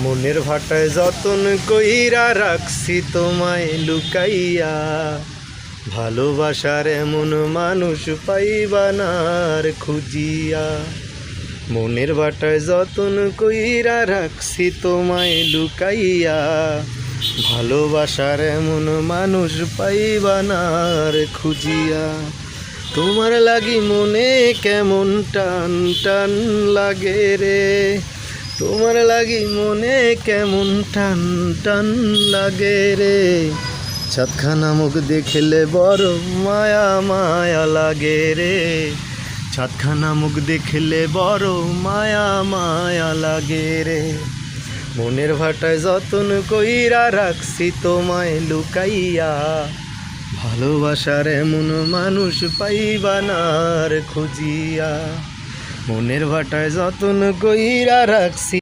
মনের ভাটায় যতন কইরা রাখছি তোমায় লুকাইয়া, ভালোবাসার এমন মানুষ পাইবা না আর খুঁজিয়া। মনের ভাটায় যতন কইরা রাখছি তোমায় লুকাইয়া, ভালোবাসার এমন মানুষ পাইবা না আর খুঁজিয়া। তোমার লাগি মনে কেমন টান টান লাগে রে, তোমার লাগি মনে কেমন টান টান লাগে রে। ছাদখানা মুখ দেখলে বড় মায়া মায়া লাগে রে, ছাদখানা মুখ দেখলে বড় মায়া মায়া লাগে রে। মনের ভাটায় যতন কইরা রাখছি তোমায় লুকাইয়া, ভালোবাসার এমন মানুষ পাইবা না আর খুঁজিয়া। মনের ভাটায় যতন কইরা রাখছি।